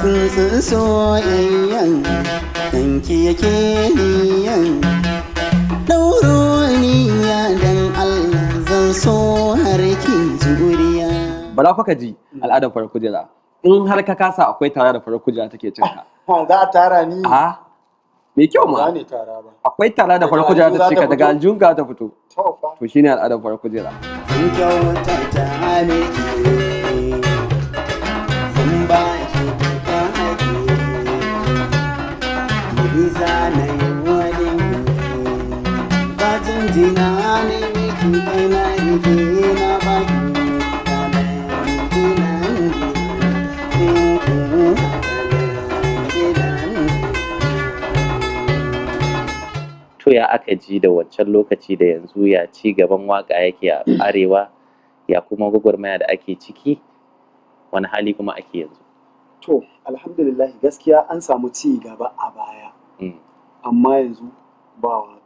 tsuntsun soyayyan danki yake niyan ɗauro niyya dan Allah zan so har kin juriya. Bara fa ka ji al'adar farar kujera. In har ka kasa akwai tara da farar kujera take cin ka. Za a tara ni. A me kyau ma. Ne tara ba. Akwai tara da farar kujera ta cika daga aljun ka ta fito. To shine al'adar farar kujera. Sun kyauta ta miki sun ba ki ta haƙi ni za na yi wani ba jinjina ne miki kai na rike na ba To ya aka ji da wancan lokaci da yanzu, ya ci gaban waka yake a arewa, ya kuma gwagwarmaya da ake ciki, wani hali kuma ake yanzu? To alhamdulillah gaskiya an samu ci gaba a baya, amma yanzu ba waka.